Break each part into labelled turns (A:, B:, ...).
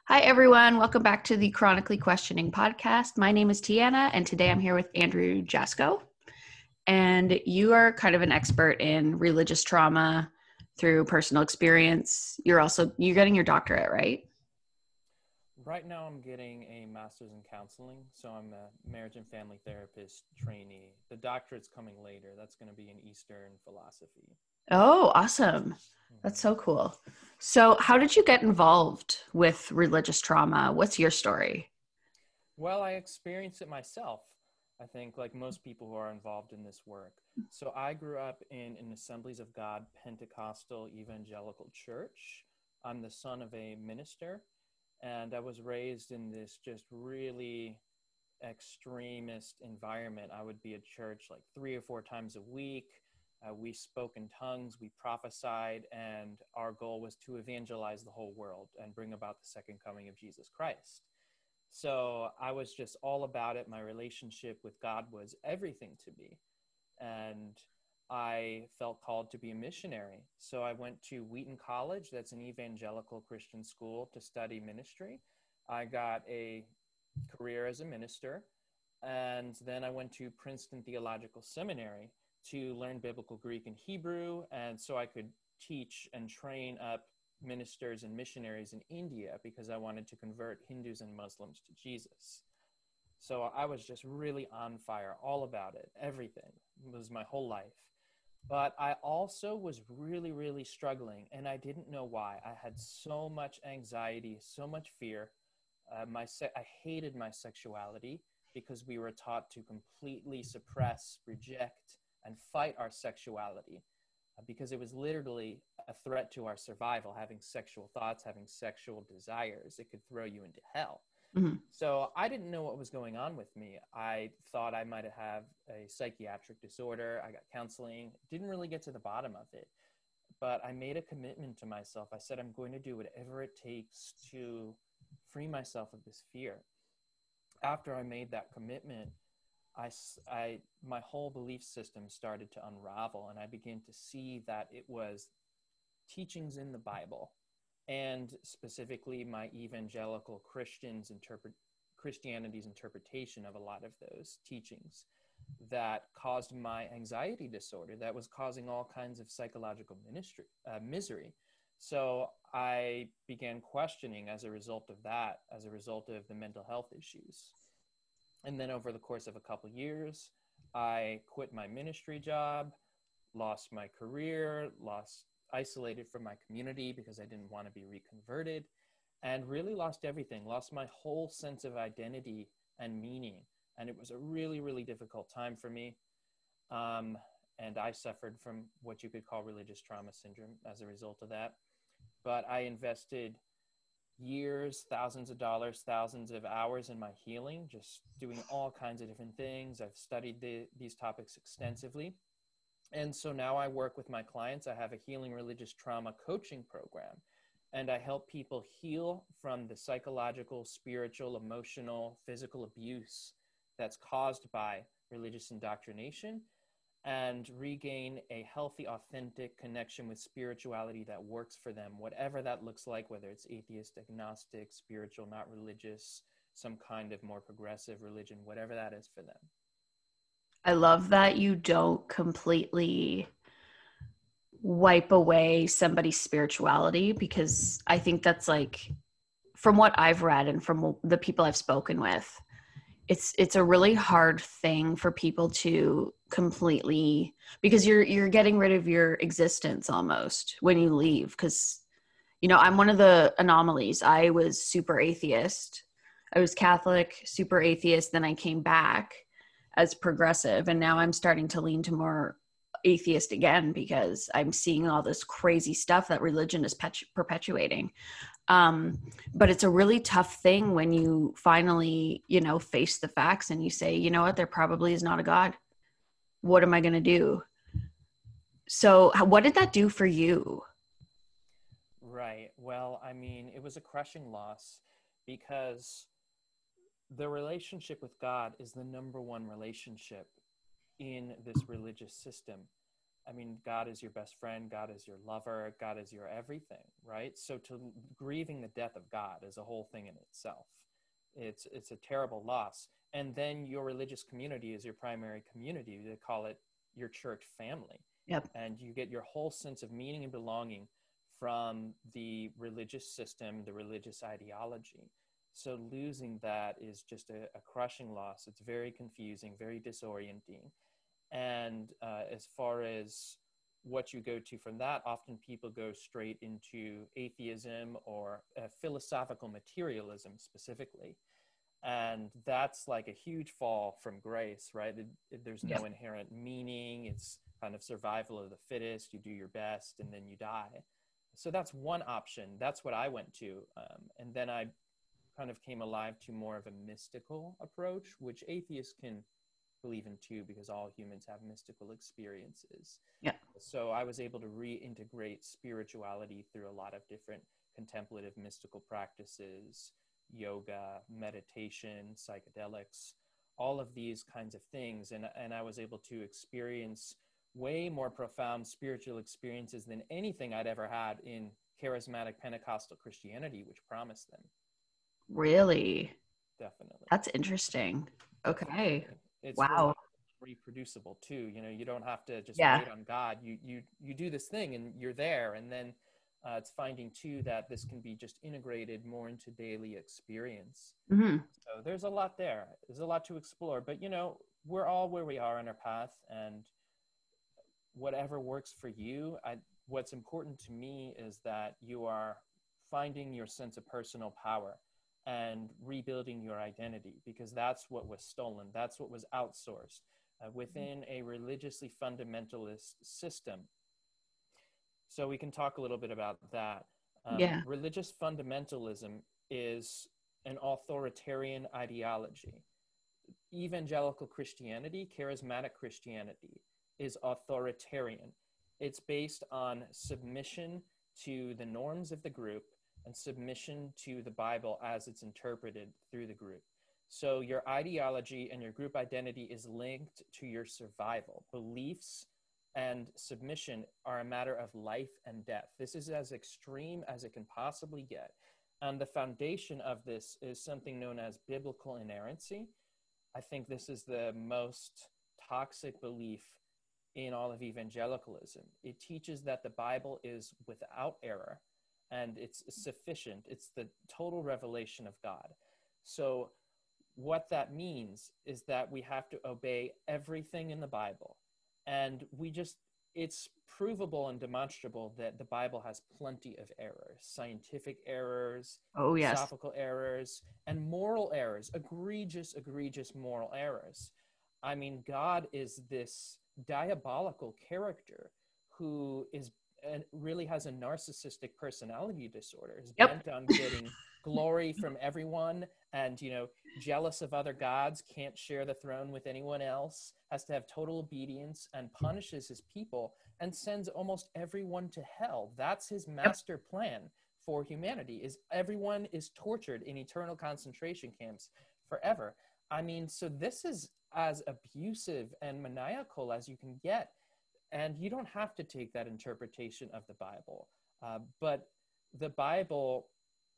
A: Hi, everyone. Welcome back to the Chronically Questioning podcast. My name is Tiana, and today I'm here with Andrew Jasko. And you are kind of an expert in religious trauma through personal experience. You're getting your doctorate, right?
B: Right now, I'm getting a master's in counseling, so I'm a marriage and family therapist trainee. The doctorate's coming later. That's going to be in Eastern philosophy.
A: Oh, awesome. That's
B: hmm
A: so cool. So, how did you get involved with religious trauma? What's your story?
B: Well, I experienced it myself, I think, like most people who are involved in this work. So I grew up in an Assemblies of God Pentecostal evangelical church. I'm the son of a minister, and I was raised in this just really extremist environment. I would be at church like 3 or 4 times a week. We spoke in tongues, we prophesied, and our goal was to evangelize the whole world and bring about the second coming of Jesus Christ. So I was just all about it. My relationship with God was everything to me. And I felt called to be a missionary. So I went to Wheaton College, that's an evangelical Christian school, to study ministry. I got a career as a minister. And then I went to Princeton Theological Seminary to learn biblical Greek and Hebrew. And so I could teach and train up ministers and missionaries in India because I wanted to convert Hindus and Muslims to Jesus. So I was just really on fire, all about it. Everything was my whole life. But I also was really, really struggling, and I didn't know why. I had so much anxiety, so much fear. I hated my sexuality because we were taught to completely suppress, reject, and fight our sexuality because it was literally a threat to our survival. Having sexual thoughts, having sexual desires, it could throw you into hell.
A: Mhm.
B: So I didn't know what was going on with me. I thought I might have a psychiatric disorder. I got counseling, didn't really get to the bottom of it. But I made a commitment to myself. I said, I'm going to do whatever it takes to free myself of this fear. After I made that commitment, my whole belief system started to unravel, and I began to see that it was teachings in the Bible, and specifically my evangelical Christianity's interpretation of a lot of those teachings that caused my anxiety disorder, that was causing all kinds of psychological misery. So I began questioning as a result of that, as a result of the mental health issues. And then over the course of a couple years, I quit my ministry job, lost my career, isolated from my community because I didn't want to be reconverted, and really lost everything, lost my whole sense of identity and meaning. And it was a really, really difficult time for me. And I suffered from what you could call religious trauma syndrome as a result of that. But I invested years, thousands of dollars, thousands of hours in my healing, just doing all kinds of different things. I've studied these topics extensively. And so now I work with my clients. I have a healing religious trauma coaching program, and I help people heal from the psychological, spiritual, emotional, physical abuse that's caused by religious indoctrination and regain a healthy, authentic connection with spirituality that works for them, whatever that looks like, whether it's atheist, agnostic, spiritual, not religious, some kind of more progressive religion, whatever that is for them.
A: I love that you don't completely wipe away somebody's spirituality, because I think that's like, from what I've read and from the people I've spoken with, it's a really hard thing for people to completely, because you're getting rid of your existence almost when you leave. Because I'm one of the anomalies. I was super atheist. I was Catholic, super atheist. Then I came back as progressive, and now I'm starting to lean to more atheist again because I'm seeing all this crazy stuff that religion is perpetuating. um, but it's a really tough thing when you finally face the facts and you say, you know what, there probably is not a God. What am I going to do? So what did that do for you?
B: Right. Well, I mean, it was a crushing loss because the relationship with God is the number one relationship in this religious system. I mean, God is your best friend, God is your lover, God is your everything, right? So grieving the death of God is a whole thing in itself. It's a terrible loss. And then your religious community is your primary community. They call it your church family.
A: Yep.
B: And you get your whole sense of meaning and belonging from the religious system, the religious ideology. So losing that is just a crushing loss. It's very confusing, very disorienting. And as far as what you go to from that, often people go straight into atheism or philosophical materialism specifically. And that's like a huge fall from grace, right? There's no inherent meaning. It's kind of survival of the fittest. You do your best and then you die. So that's one option. That's what I went to. And then I kind of came alive to more of a mystical approach, which atheists can believe in too, because all humans have mystical experiences.
A: Yeah.
B: So I was able to reintegrate spirituality through a lot of different contemplative mystical practices, yoga, meditation, psychedelics, all of these kinds of things. And I was able to experience way more profound spiritual experiences than anything I'd ever had in charismatic Pentecostal Christianity, which promised them.
A: Really?
B: Definitely.
A: That's interesting. Okay.
B: Definitely. It's
A: wow.
B: reproducible too. You know, you don't have to just
A: Yeah.
B: wait on God. You do this thing and you're there. And then it's finding too that this can be just integrated more into daily experience.
A: Mm-hmm.
B: So there's a lot there. There's a lot to explore. But, you know, we're all where we are on our path, and whatever works for you. What's important to me is that you are finding your sense of personal power and rebuilding your identity, because that's what was stolen. That's what was outsourced within a religiously fundamentalist system. So we can talk a little bit about that. Religious fundamentalism is an authoritarian ideology. Evangelical Christianity, charismatic Christianity, is authoritarian. It's based on submission to the norms of the group and submission to the Bible as it's interpreted through the group. So your ideology and your group identity is linked to your survival. Beliefs and submission are a matter of life and death. This is as extreme as it can possibly get. And the foundation of this is something known as biblical inerrancy. I think this is the most toxic belief in all of evangelicalism. It teaches that the Bible is without error and it's sufficient. It's the total revelation of God. So what that means is that we have to obey everything in the Bible. And it's provable and demonstrable that the Bible has plenty of errors, scientific errors, philosophical errors, and moral errors, egregious moral errors. I mean, God is this diabolical character who really has a narcissistic personality disorder, is bent on getting glory from everyone, and, you know, jealous of other gods, can't share the throne with anyone else, has to have total obedience, and punishes his people and sends almost everyone to hell. That's his master plan for humanity, is everyone is tortured in eternal concentration camps forever. I mean, so this is as abusive and maniacal as you can get. And you don't have to take that interpretation of the Bible. But the Bible,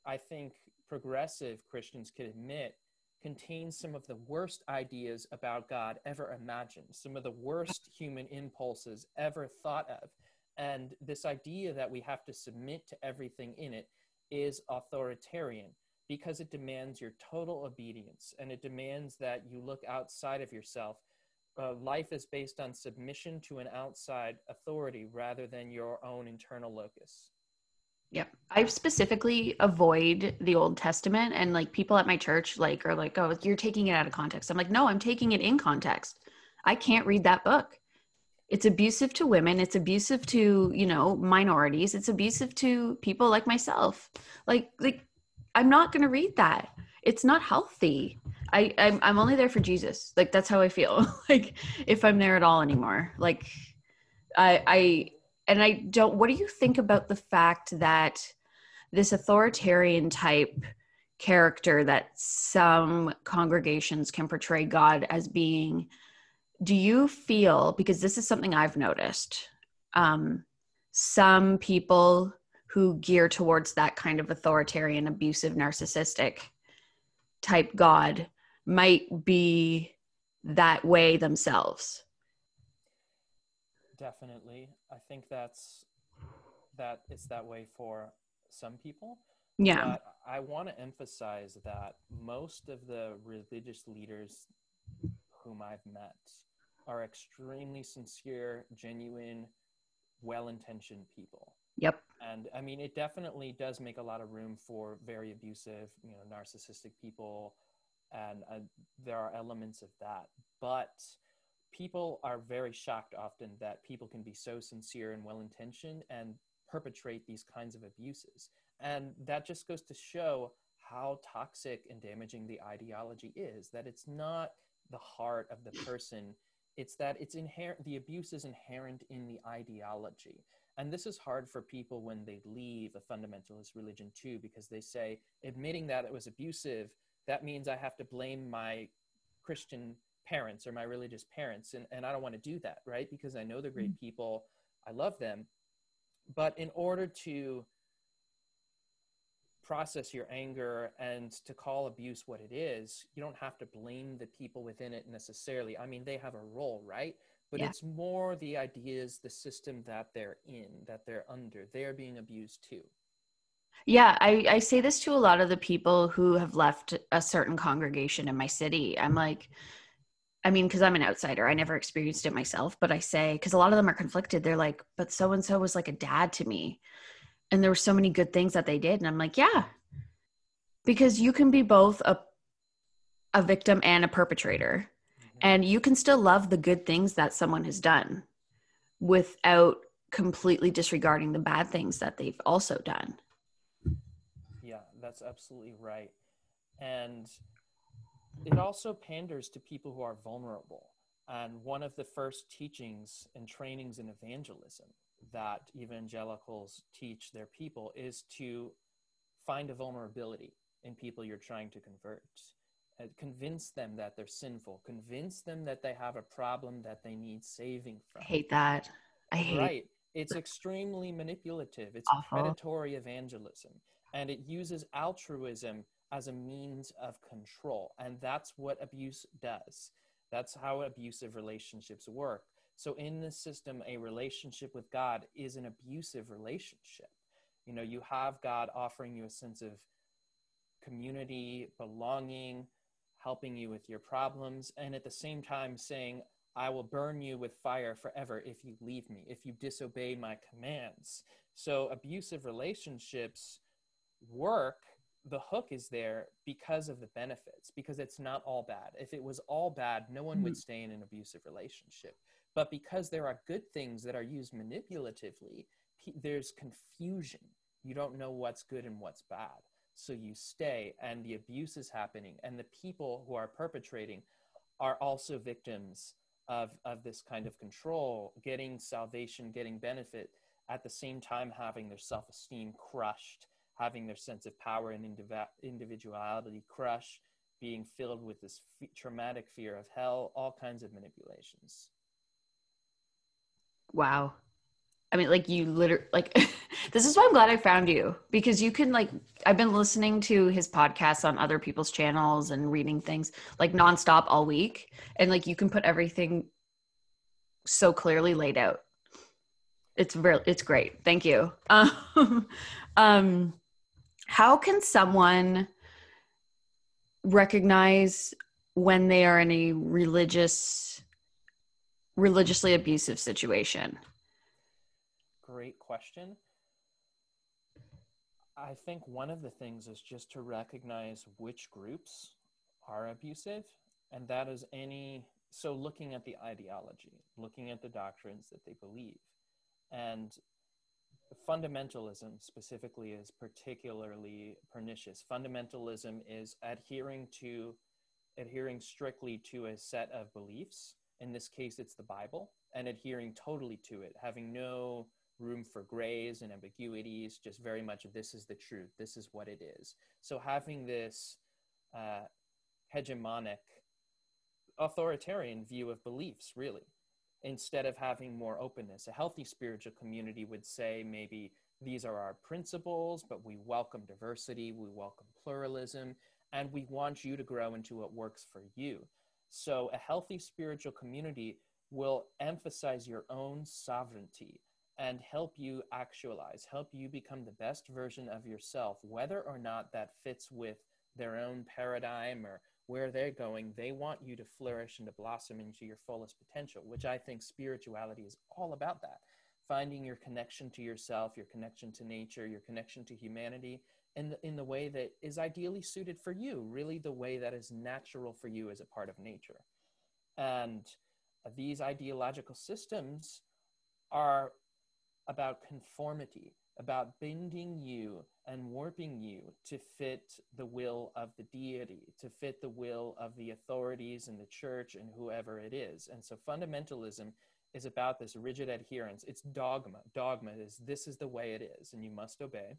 B: I think progressive Christians can admit, contains some of the worst ideas about God ever imagined, some of the worst human impulses ever thought of. And this idea that we have to submit to everything in it is authoritarian, because it demands your total obedience, and it demands that you look outside of yourself. Life is based on submission to an outside authority rather than your own internal locus.
A: Yeah. I specifically avoid the Old Testament, and like people at my church are like, oh, you're taking it out of context. I'm like, no, I'm taking it in context. I can't read that book. It's abusive to women. It's abusive to, you know, minorities. It's abusive to people like myself. Like I'm not going to read that. It's not healthy. I'm only there for Jesus. Like, that's how I feel. Like, if I'm there at all anymore, like I don't, what do you think about the fact that this authoritarian type character that some congregations can portray God as being, do you feel, because this is something I've noticed, Some people who gear towards that kind of authoritarian, abusive, narcissistic type God might be that way themselves.
B: Definitely. I think that it's that way for some people.
A: Yeah.
B: But I want to emphasize that most of the religious leaders whom I've met are extremely sincere, genuine, well-intentioned people.
A: Yep.
B: And I mean, it definitely does make a lot of room for very abusive, narcissistic people, and there are elements of that. But people are very shocked often that people can be so sincere and well-intentioned and perpetrate these kinds of abuses. And that just goes to show how toxic and damaging the ideology is, that it's not the heart of the person, it's that it's inherent, the abuse is inherent in the ideology. And this is hard for people when they leave a fundamentalist religion too, because they say, admitting that it was abusive, that means I have to blame my Christian parents or my religious parents. And I don't want to do that, right? Because I know they're great people. I love them. But in order to process your anger and to call abuse what it is, you don't have to blame the people within it necessarily. I mean, they have a role, right? But
A: Yeah.
B: it's more the ideas, the system that they're in, that they're under. They're being abused too.
A: Yeah, I say this to a lot of the people who have left a certain congregation in my city. I'm like, I mean, because I'm an outsider, I never experienced it myself, but I say, because a lot of them are conflicted. They're like, but so and so was like a dad to me. And there were so many good things that they did. And I'm like, yeah, because you can be both a victim and a perpetrator.
B: Mm-hmm.
A: And you can still love the good things that someone has done without completely disregarding the bad things that they've also done.
B: Yeah, that's absolutely right. And it also panders to people who are vulnerable. And one of the first teachings and trainings in evangelism that evangelicals teach their people is to find a vulnerability in people you're trying to convert. And convince them that they're sinful. Convince them that they have a problem that they need saving
A: I
B: from.
A: hate that. I hate
B: Right. It's extremely manipulative. It's
A: awful.
B: predatory evangelism. And it uses altruism as a means of control. And that's what abuse does. That's how abusive relationships work. So in this system, a relationship with God is an abusive relationship. You have God offering you a sense of community, belonging, helping you with your problems, and at the same time saying, I will burn you with fire forever if you leave me, if you disobey my commands. So abusive relationships work. The hook is there because of the benefits, because it's not all bad. If it was all bad, no one would stay in an abusive relationship. But because there are good things that are used manipulatively, there's confusion. You don't know what's good and what's bad. So you stay, and the abuse is happening, and the people who are perpetrating are also victims of this kind of control, getting salvation, getting benefit, at the same time having their self-esteem crushed, having their sense of power and individuality crushed, being filled with this traumatic fear of hell, all kinds of manipulations.
A: Wow. I mean, like you literally, like, this is why I'm glad I found you, because you can, like, I've been listening to his podcasts on other people's channels and reading things like nonstop all week. And like, you can put everything so clearly laid out. It's great. Thank you. Um, how can someone recognize when they are in a religiously abusive situation?
B: Great question. I think one of the things is just to recognize which groups are abusive, and that is so looking at the ideology, looking at the doctrines that they believe. And fundamentalism specifically is particularly pernicious. Fundamentalism is adhering strictly to a set of beliefs. In this case, it's the Bible, and adhering totally to it, having no room for grays and ambiguities, just very much this is the truth, this is what it is. So having this hegemonic, authoritarian view of beliefs, really. instead of having more openness. A healthy spiritual community would say maybe these are our principles, but we welcome diversity, we welcome pluralism, and we want you to grow into what works for you. So a healthy spiritual community will emphasize your own sovereignty and help you actualize, help you become the best version of yourself, whether or not that fits with their own paradigm or where they're going. They want you to flourish and to blossom into your fullest potential, which I think spirituality is all about that. Finding your connection to yourself, your connection to nature, your connection to humanity in the way that is ideally suited for you, really the way that is natural for you as a part of nature. And these ideological systems are about conformity, about bending you and warping you to fit the will of the deity, to fit the will of the authorities in the church and whoever it is. And so fundamentalism is about this rigid adherence. It's dogma. Dogma is this is the way it is, and you must obey.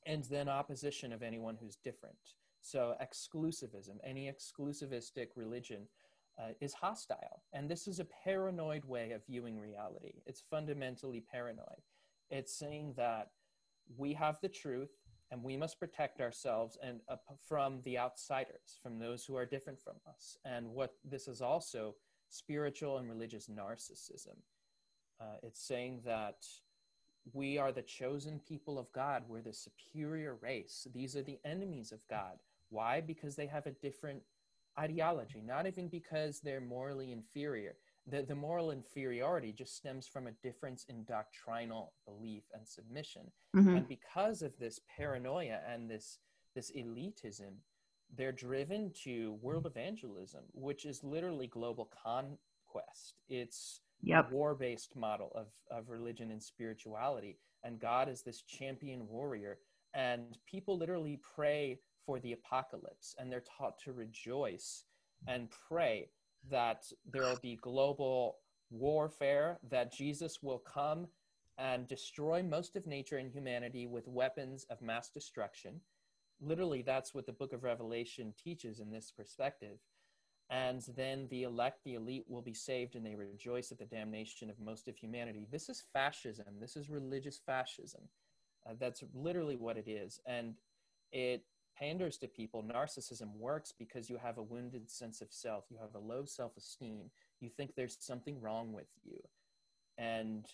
B: And then opposition of anyone who's different. So exclusivism, any exclusivistic religion is hostile. And this is a paranoid way of viewing reality. It's fundamentally paranoid. It's saying that we have the truth and we must protect ourselves and from the outsiders, from those who are different from us. And what this is also spiritual and religious narcissism. It's saying that we are the chosen people of God. We're the superior race. These are the enemies of God. Why? Because they have a different ideology, not even because they're morally inferior. The moral inferiority just stems from a difference in doctrinal belief and submission.
A: Mm-hmm.
B: And because of this paranoia and this elitism, they're driven to world evangelism, which is literally global conquest. It's a war-based model of religion and spirituality. And God is this champion warrior. And people literally pray for the apocalypse, and they're taught to rejoice and pray that there will be global warfare, that Jesus will come and destroy most of nature and humanity with weapons of mass destruction. Literally, that's what the book of Revelation teaches in this perspective. And then the elect, the elite, will be saved, and they rejoice at the damnation of most of humanity. This is fascism. This is religious fascism. That's literally what it is. And it panders to people. Narcissism works because you have a wounded sense of self. You have a low self-esteem. You think there's something wrong with you. And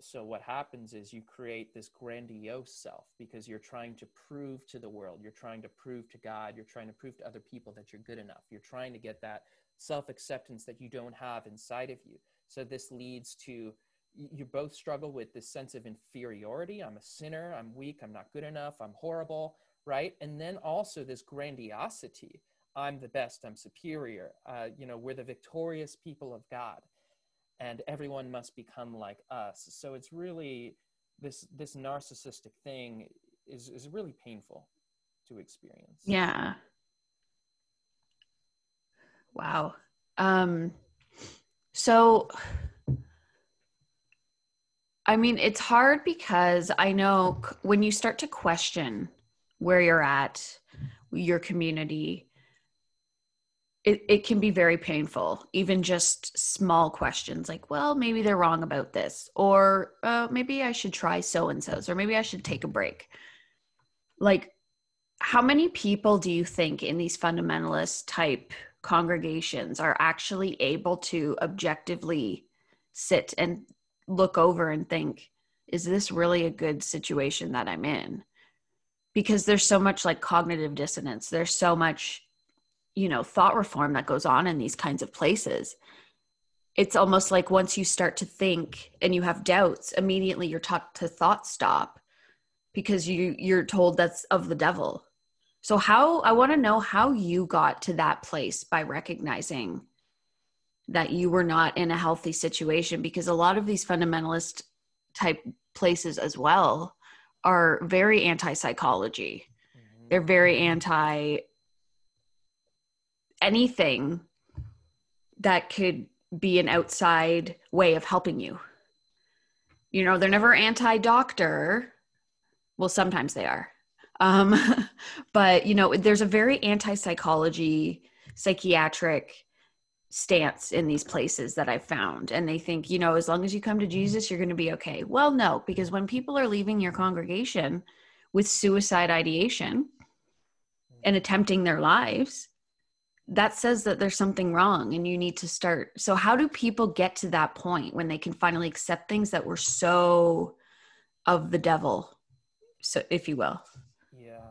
B: so what happens is you create this grandiose self because you're trying to prove to the world, you're trying to prove to God, you're trying to prove to other people that you're good enough. You're trying to get that self-acceptance that you don't have inside of you. So this leads to, you both struggle with this sense of inferiority. I'm a sinner, I'm weak, I'm not good enough, I'm horrible, right? And then also this grandiosity. I'm the best, I'm superior. We're the victorious people of God, and everyone must become like us. So it's really, this narcissistic thing is really painful to experience.
A: Yeah. Wow. So, I mean, it's hard because I know when you start to question where you're at, your community, it can be very painful. Even just small questions like, well, maybe they're wrong about this, or maybe I should try so-and-so's, or maybe I should take a break. Like, how many people do you think in these fundamentalist type congregations are actually able to objectively sit and look over and think, is this really a good situation that I'm in? Because there's so much like cognitive dissonance. There's so much, thought reform that goes on in these kinds of places. It's almost like once you start to think and you have doubts, immediately you're taught to thought stop because you're told that's of the devil. So I want to know how you got to that place by recognizing that you were not in a healthy situation, because a lot of these fundamentalist type places as well are very anti-psychology. Mm-hmm. They're very anti anything that could be an outside way of helping you. They're never anti-doctor. Well, sometimes they are. But, there's a very anti-psychology, psychiatric stance in these places that I've found. And they think, you know, as long as you come to Jesus, you're going to be okay. Well, no, because when people are leaving your congregation with suicide ideation and attempting their lives, that says that there's something wrong and you need to start. So how do people get to that point when they can finally accept things that were so of the devil, so if you will?
B: Yeah.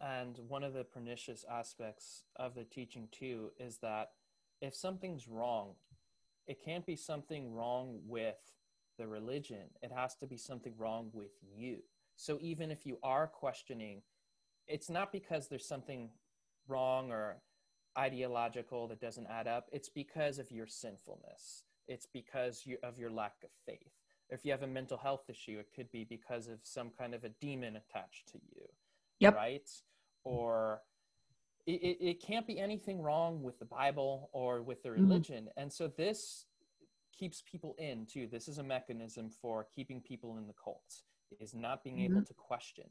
B: And one of the pernicious aspects of the teaching too is that if something's wrong, it can't be something wrong with the religion. It has to be something wrong with you. So even if you are questioning, it's not because there's something wrong or ideological that doesn't add up. It's because of your sinfulness. It's because of your lack of faith. If you have a mental health issue, it could be because of some kind of a demon attached to you,
A: Yep.
B: right? Or it can't be anything wrong with the Bible or with the religion. Mm-hmm. And so this keeps people in too. This is a mechanism for keeping people in the cults, is not being able to question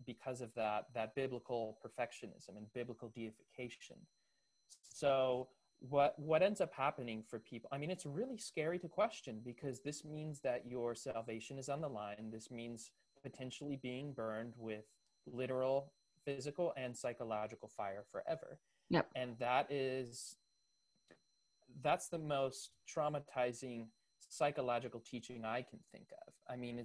B: because of that biblical perfectionism and biblical deification. So what ends up happening for people, I mean, it's really scary to question because this means that your salvation is on the line. This means potentially being burned with literal physical and psychological fire forever.
A: Yep.
B: And that's the most traumatizing psychological teaching I can think of. I mean,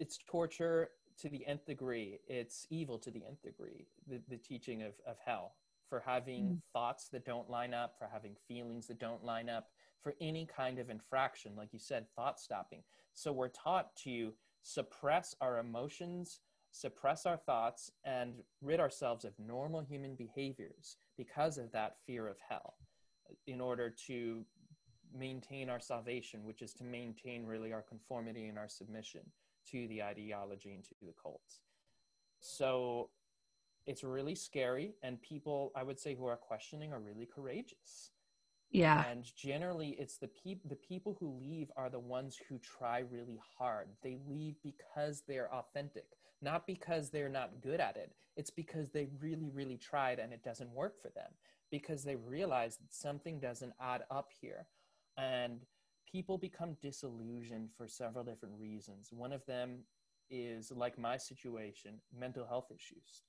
B: it's torture to the nth degree. It's evil to the nth degree, the teaching of hell, for having thoughts that don't line up, for having feelings that don't line up, for any kind of infraction, like you said, thought stopping. So we're taught to suppress our emotions, suppress our thoughts, and rid ourselves of normal human behaviors because of that fear of hell, in order to maintain our salvation, which is to maintain really our conformity and our submission to the ideology and to the cults. So it's really scary, and people, I would say, who are questioning are really courageous.
A: Yeah.
B: And generally it's the people who leave are the ones who try really hard. They leave because they're authentic, not because they're not good at it. It's because they really, really tried and it doesn't work for them, because they realize that something doesn't add up here. And people become disillusioned for several different reasons. One of them is, like my situation, mental health issues.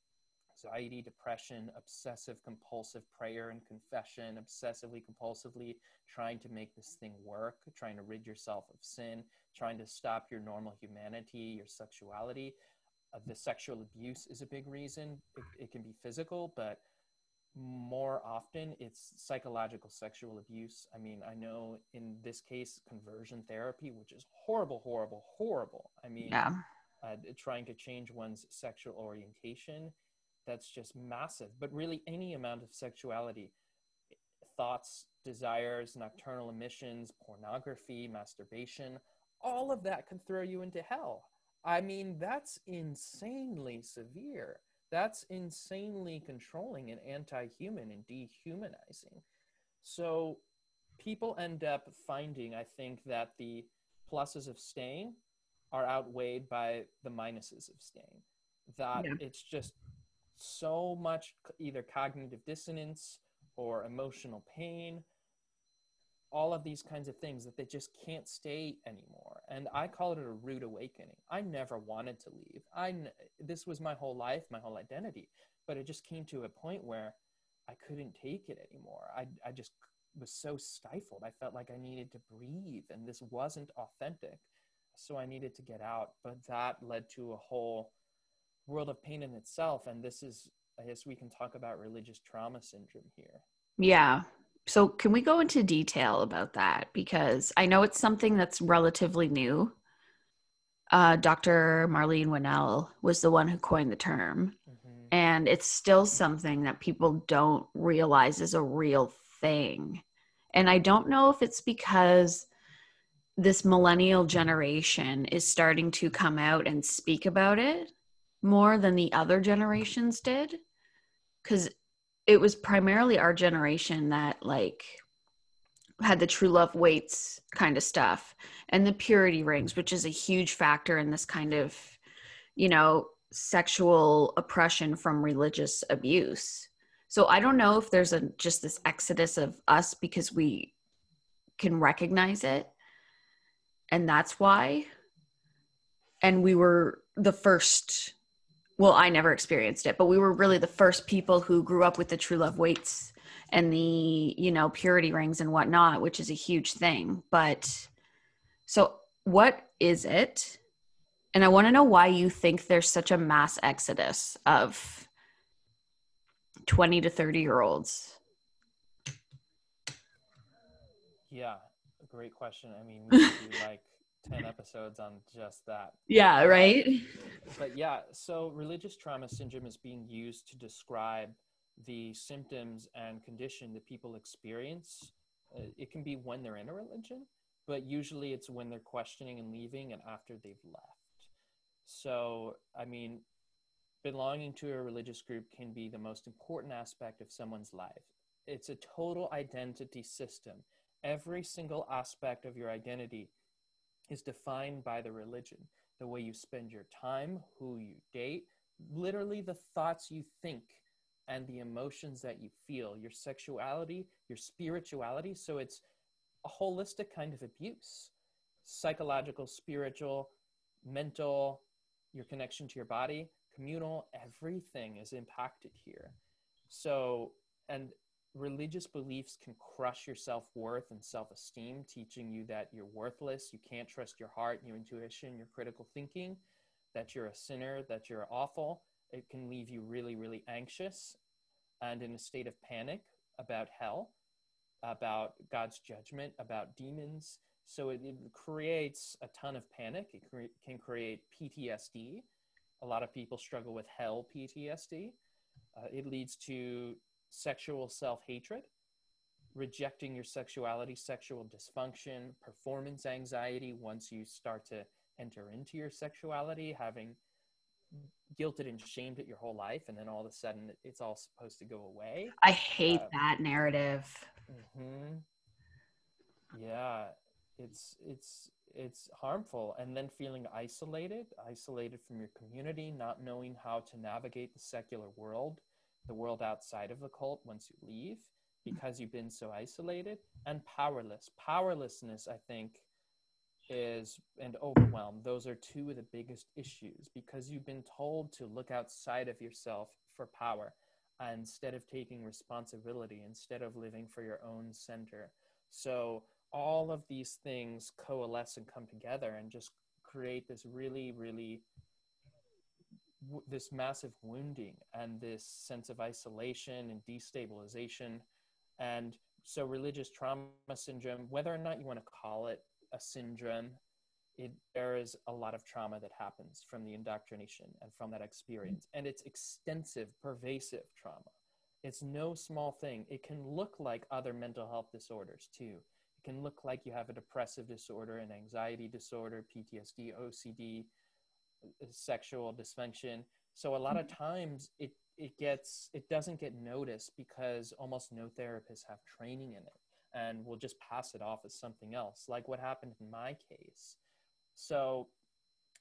B: Anxiety, depression, obsessive compulsive prayer and confession, obsessively compulsively trying to make this thing work, trying to rid yourself of sin, trying to stop your normal humanity, your sexuality. The sexual abuse is a big reason. It can be physical, but more often it's psychological sexual abuse. I mean, I know in this case, conversion therapy, which is horrible, horrible, horrible. I mean, trying to change one's sexual orientation, that's just massive. But really any amount of sexuality, thoughts, desires, nocturnal emissions, pornography, masturbation, all of that can throw you into hell. I mean, that's insanely severe. That's insanely controlling and anti-human and dehumanizing. So people end up finding, I think, that the pluses of staying are outweighed by the minuses of staying. That it's just so much either cognitive dissonance or emotional pain, all of these kinds of things, that they just can't stay anymore. And I call it a rude awakening. I never wanted to leave. This was my whole life, my whole identity, but it just came to a point where I couldn't take it anymore. I just was so stifled. I felt like I needed to breathe, and this wasn't authentic. So I needed to get out, but that led to a whole world of pain in itself. And this is, I guess we can talk about religious trauma syndrome here.
A: Yeah. So can we go into detail about that? Because I know it's something that's relatively new. Dr. Marlene Winnell was the one who coined the term. Mm-hmm. And it's still something that people don't realize is a real thing. And I don't know if it's because this millennial generation is starting to come out and speak about it more than the other generations did. Because it was primarily our generation that like had the true love waits kind of stuff and the purity rings, which is a huge factor in this kind of, you know, sexual oppression from religious abuse. So I don't know if there's just this exodus of us because we can recognize it, and that's why. And we were the first, well, I never experienced it, but we were really the first people who grew up with the true love weights and the, purity rings and whatnot, which is a huge thing. But so what is it? And I want to know why you think there's such a mass exodus of 20 to 30-year-olds.
B: Yeah, great question. I mean, we could do like 10 episodes on just that.
A: Yeah, right?
B: But yeah, so religious trauma syndrome is being used to describe the symptoms and condition that people experience. It can be when they're in a religion, but usually it's when they're questioning and leaving and after they've left. So, I mean, belonging to a religious group can be the most important aspect of someone's life. It's a total identity system. Every single aspect of your identity is defined by the religion. The way you spend your time, who you date, literally the thoughts you think and the emotions that you feel, your sexuality, your spirituality. So it's a holistic kind of abuse: psychological, spiritual, mental, your connection to your body, communal, everything is impacted here. So, and religious beliefs can crush your self-worth and self-esteem, teaching you that you're worthless, you can't trust your heart, your intuition, your critical thinking, that you're a sinner, that you're awful. It can leave you really, really anxious and in a state of panic about hell, about God's judgment, about demons. So it creates a ton of panic. It can create PTSD. A lot of people struggle with hell PTSD. It leads to sexual self-hatred, rejecting your sexuality, sexual dysfunction, performance anxiety once you start to enter into your sexuality, having guilted and shamed it your whole life, and then all of a sudden it's all supposed to go away.
A: I hate that narrative.
B: Mm-hmm. Yeah, it's harmful. And then feeling isolated from your community, not knowing how to navigate the secular world, the world outside of the cult once you leave, because you've been so isolated. And powerlessness, I think, is, and overwhelmed, those are two of the biggest issues, because you've been told to look outside of yourself for power instead of taking responsibility, instead of living for your own center. So all of these things coalesce and come together and just create this really, really this massive wounding and this sense of isolation and destabilization. And so religious trauma syndrome, whether or not you want to call it a syndrome, there is a lot of trauma that happens from the indoctrination and from that experience. And it's extensive, pervasive trauma. It's no small thing. It can look like other mental health disorders too. It can look like you have a depressive disorder, an anxiety disorder, PTSD, OCD, sexual dysfunction. So a lot of times it doesn't get noticed because almost no therapists have training in it and will just pass it off as something else, like what happened in my case. So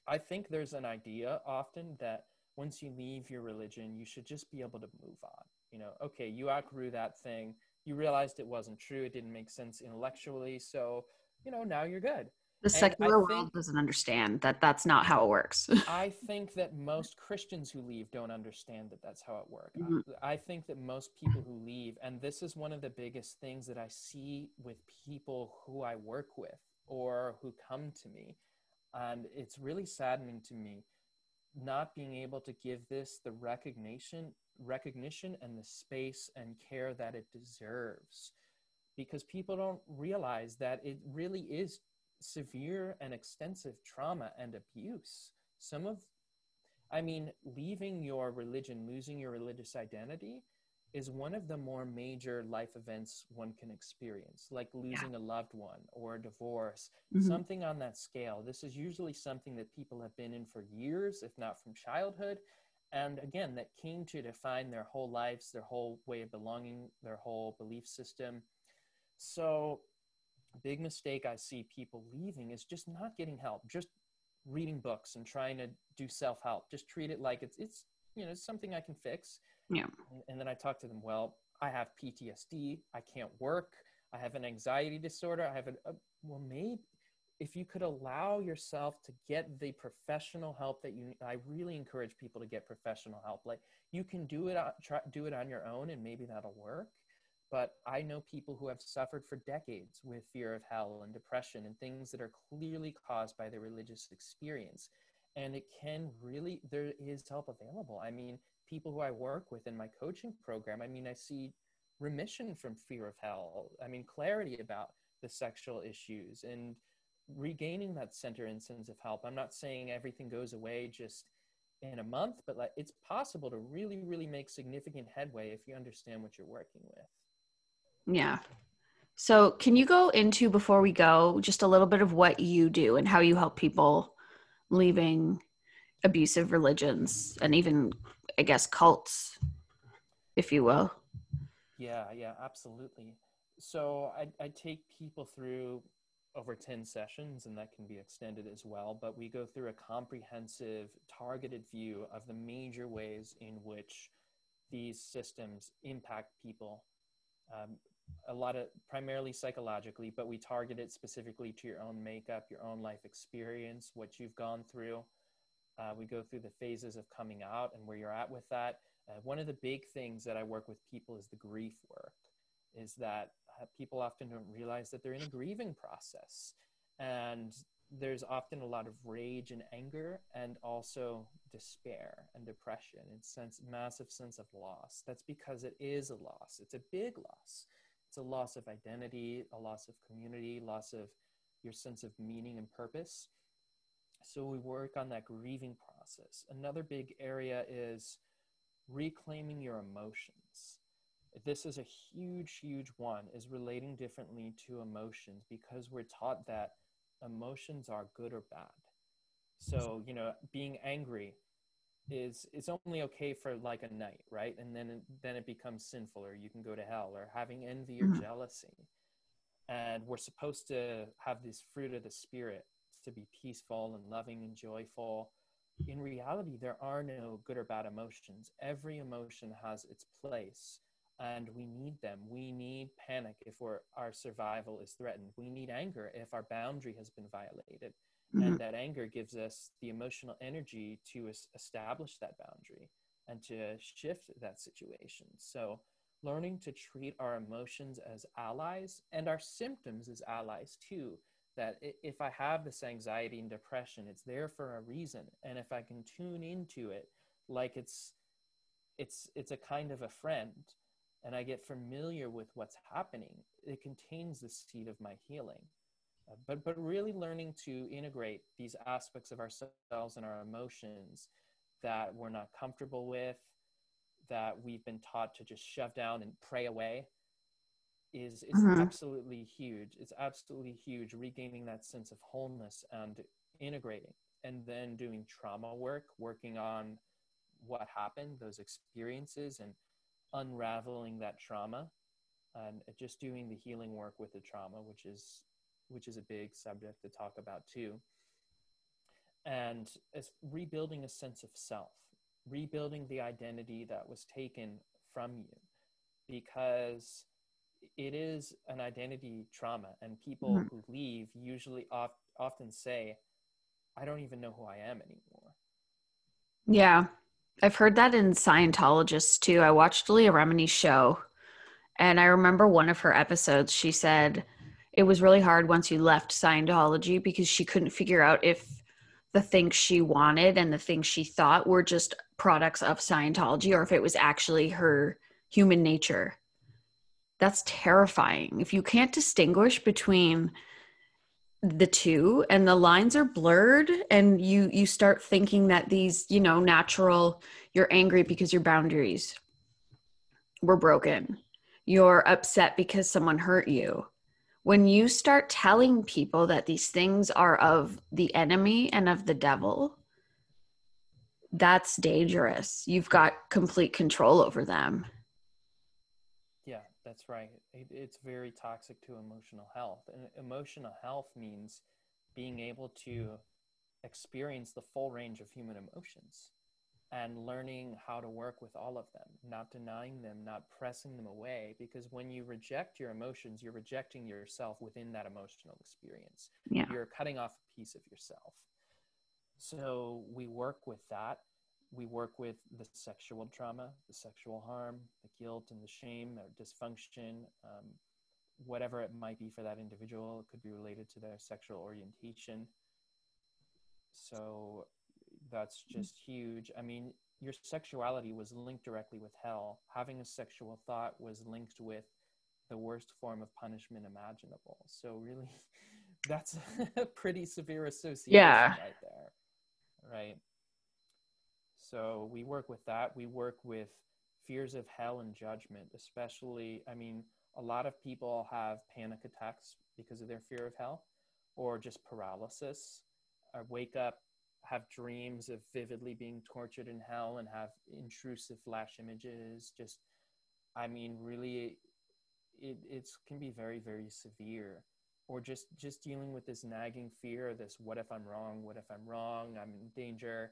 B: I think there's an idea often that once you leave your religion, you should just be able to move on. Okay, you outgrew that thing. You realized it wasn't true. It didn't make sense intellectually. So, now you're good.
A: The
B: And
A: secular world doesn't understand that that's not how it works.
B: I think that most Christians who leave don't understand that that's how it works.
A: Mhm.
B: I think that most people who leave, and this is one of the biggest things that I see with people who I work with or who come to me, and it's really saddening to me not being able to give this the recognition and the space and care that it deserves, because people don't realize that it really is severe and extensive trauma and abuse. Leaving your religion, losing your religious identity is one of the more major life events one can experience, like losing a loved one or a divorce, something on that scale. This is usually something that people have been in for years, if not from childhood. And again, that came to define their whole lives, their whole way of belonging, their whole belief system. So a big mistake I see people leaving is just not getting help, just reading books and trying to do self-help. Just treat it like it's it's something I can fix.
A: Yeah.
B: And then I talk to them, well, I have PTSD, I can't work, I have an anxiety disorder, I have well, maybe if you could allow yourself to get the professional help that I really encourage people to get professional help. Like, you can do it, do it on your own, and maybe that'll work. But I know people who have suffered for decades with fear of hell and depression and things that are clearly caused by their religious experience. And it can really, there is help available. I mean, people who I work with in my coaching program, I mean, I see remission from fear of hell. I mean, clarity about the sexual issues and regaining that center and sense of help. I'm not saying everything goes away just in a month, but like, it's possible to really, really make significant headway if you understand what you're working with.
A: Yeah. So can you go into, before we go, just a little bit of what you do and how you help people leaving abusive religions and even, I guess, cults, if you will?
B: Yeah, absolutely. So I take people through over 10 sessions, and that can be extended as well. But we go through a comprehensive, targeted view of the major ways in which these systems impact people. A lot of primarily psychologically, but we target it specifically to your own makeup, your own life experience, what you've gone through. We go through the phases of coming out and where you're at with that. One of the big things that I work with people is the grief work, is that people often don't realize that they're in a grieving process. And there's often a lot of rage and anger, and also despair and depression and massive sense of loss. That's because it is a loss. It's a big loss. It's a loss of identity, a loss of community, loss of your sense of meaning and purpose. So we work on that grieving process. Another big area is reclaiming your emotions. This is a huge, huge one, is relating differently to emotions, because we're taught that emotions are good or bad. So, being angry it's only okay for like a night, right? And then it becomes sinful, or you can go to hell. Or having envy or jealousy. And we're supposed to have this fruit of the spirit to be peaceful and loving and joyful. In reality, there are no good or bad emotions. Every emotion has its place, and we need them. We need panic if our survival is threatened. We need anger if our boundary has been violated.
A: Mm-hmm.
B: And that anger gives us the emotional energy to establish that boundary and to shift that situation. So learning to treat our emotions as allies and our symptoms as allies too. That if I have this anxiety and depression, it's there for a reason. And if I can tune into it like it's a kind of a friend, and I get familiar with what's happening, it contains the seed of my healing. But really learning to integrate these aspects of ourselves and our emotions that we're not comfortable with, that we've been taught to just shove down and pray away, is absolutely huge. It's absolutely huge, regaining that sense of wholeness and integrating. And then doing trauma work, working on what happened, those experiences, and unraveling that trauma, and just doing the healing work with the trauma, which is a big subject to talk about too. And as rebuilding a sense of self, rebuilding the identity that was taken from you, because it is an identity trauma. And people who leave usually often say, I don't even know who I am anymore.
A: Yeah. I've heard that in Scientologists too. I watched Leah Remini's show, and I remember one of her episodes, she said it was really hard once you left Scientology because she couldn't figure out if the things she wanted and the things she thought were just products of Scientology or if it was actually her human nature. That's terrifying. If you can't distinguish between the two and the lines are blurred, and you start thinking that these, natural, you're angry because your boundaries were broken, you're upset because someone hurt you. When you start telling people that these things are of the enemy and of the devil, that's dangerous. You've got complete control over them.
B: Yeah, that's right. It's very toxic to emotional health. And emotional health means being able to experience the full range of human emotions. and learning how to work with all of them, not denying them, not pressing them away. Because when you reject your emotions, you're rejecting yourself within that emotional experience.
A: Yeah.
B: You're cutting off a piece of yourself. So we work with that. We work with the sexual trauma, the sexual harm, the guilt and the shame or dysfunction, whatever it might be for that individual. It could be related to their sexual orientation. So that's just huge. I mean, your sexuality was linked directly with hell. Having a sexual thought was linked with the worst form of punishment imaginable. So really, that's a pretty severe association right there, right? So we work with that. We work with fears of hell and judgment, especially, I mean, a lot of people have panic attacks because of their fear of hell, or just paralysis, or wake up, have dreams of vividly being tortured in hell and have intrusive flash images. Just, I mean, really, it can be very, very severe. Or just dealing with this nagging fear, this what if I'm wrong, what if I'm wrong, I'm in danger.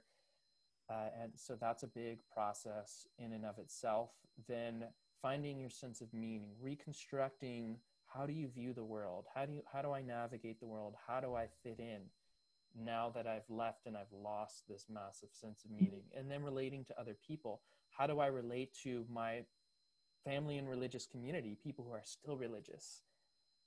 B: And so that's a big process in and of itself. Then finding your sense of meaning, reconstructing, how do you view the world? How do I navigate the world? How do I fit in now that I've left and I've lost this massive sense of meaning? And then relating to other people. How do I relate to my family and religious community, people who are still religious?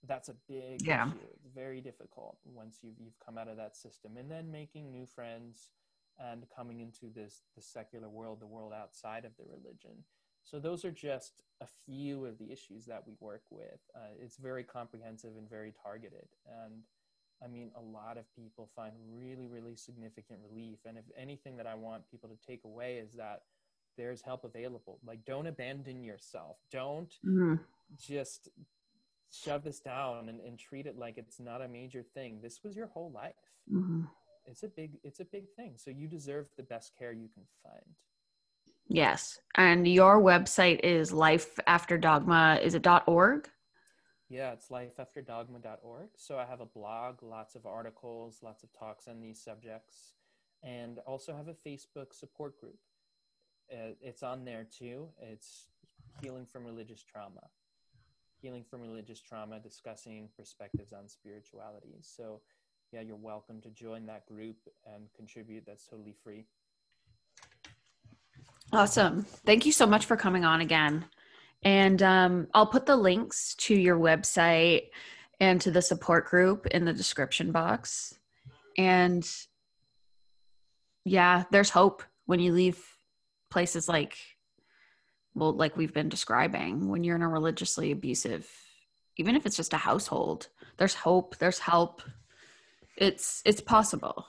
B: That's a big issue. It's very difficult once you've come out of that system. And then making new friends and coming into the secular world, the world outside of the religion. So those are just a few of the issues that we work with. It's very comprehensive and very targeted. And I mean, a lot of people find really, really significant relief. And if anything that I want people to take away is that there's help available. Like, don't abandon yourself. Don't just shove this down and treat it like it's not a major thing. This was your whole life. It's a big thing. So you deserve the best care you can find.
A: Yes. And your website is Life After Dogma. Is it .org?
B: Yeah, it's lifeafterdogma.org. So I have a blog, lots of articles, lots of talks on these subjects, and also have a Facebook support group. It's on there too. It's Healing from Religious Trauma. Healing from Religious Trauma, discussing perspectives on spirituality. So yeah, you're welcome to join that group and contribute. That's totally free.
A: Awesome. Thank you so much for coming on again. And I'll put the links to your website and to the support group in the description box. And yeah, there's hope when you leave places like we've been describing, when you're in a religiously abusive, even if it's just a household, there's hope, there's help. It's possible.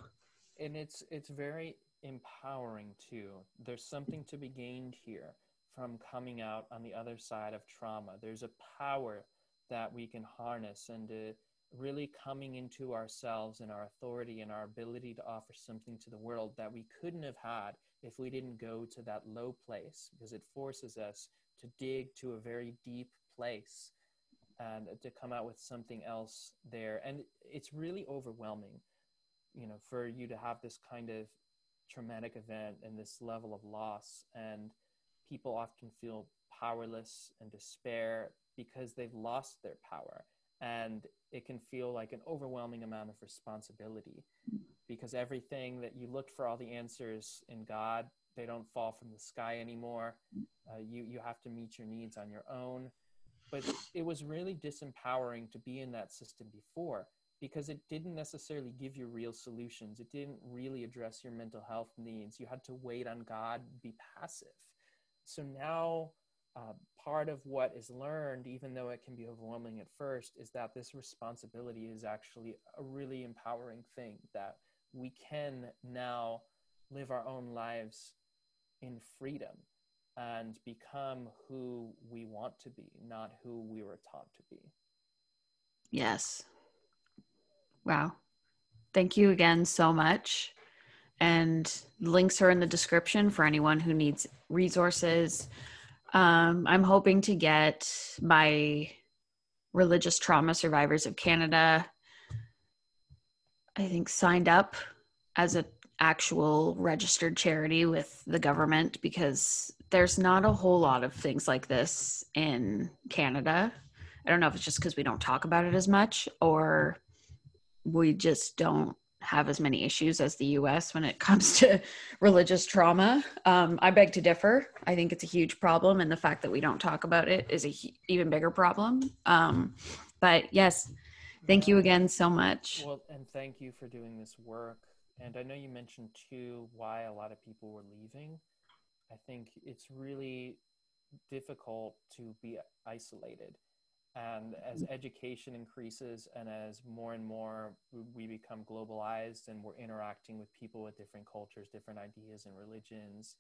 B: And it's very empowering too. There's something to be gained here from coming out on the other side of trauma. There's a power that we can harness, and really coming into ourselves and our authority and our ability to offer something to the world that we couldn't have had if we didn't go to that low place, because it forces us to dig to a very deep place and to come out with something else there. And it's really overwhelming, you know, for you to have this kind of traumatic event and this level of loss, and people often feel powerless and despair because they've lost their power, and it can feel like an overwhelming amount of responsibility, because everything that you looked for, all the answers in God, they don't fall from the sky anymore. You have to meet your needs on your own. But it was really disempowering to be in that system before, because it didn't necessarily give you real solutions. It didn't really address your mental health needs. You had to wait on God, be passive. So now part of what is learned, even though it can be overwhelming at first, is that this responsibility is actually a really empowering thing, that we can now live our own lives in freedom and become who we want to be, not who we were taught to be.
A: Yes. Wow. Thank you again so much. And links are in the description for anyone who needs resources. I'm hoping to get my Religious Trauma Survivors of Canada, I think, signed up as actual registered charity with the government, because there's not a whole lot of things like this in Canada. I don't know if it's just because we don't talk about it as much, or we just don't have as many issues as the US when it comes to religious trauma. I beg to differ. I think it's a huge problem, and the fact that we don't talk about it is a even bigger problem. But yes, thank you again so much.
B: Well, and thank you for doing this work. And I know you mentioned too why a lot of people were leaving. I think it's really difficult to be isolated. And as education increases and as more and more we become globalized and we're interacting with people with different cultures, different ideas and religions,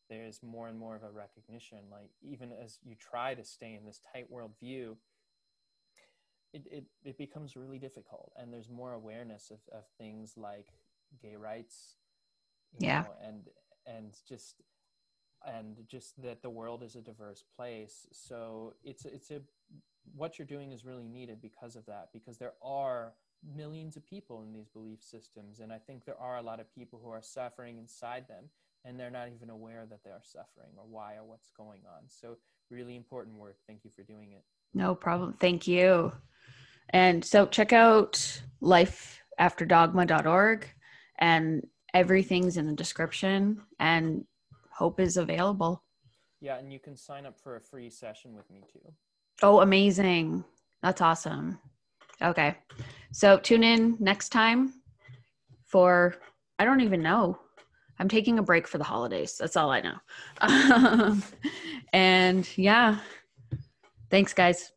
B: there's more and more of a recognition. Like, even as you try to stay in this tight world view, it becomes really difficult. And there's more awareness of things like gay rights, you
A: Yeah.
B: know, and just that the world is a diverse place. So it's a what you're doing is really needed because of that, because there are millions of people in these belief systems, and I think there are a lot of people who are suffering inside them, and they're not even aware that they are suffering or why or what's going on. So really important work. Thank you for doing it.
A: No problem. Thank you. And so check out lifeafterdogma.org, and everything's in the description, and hope is available.
B: Yeah, and you can sign up for a free session with me too.
A: Oh, amazing. That's awesome. Okay. So tune in next time for, I don't even know. I'm taking a break for the holidays. That's all I know. And yeah, thanks, guys.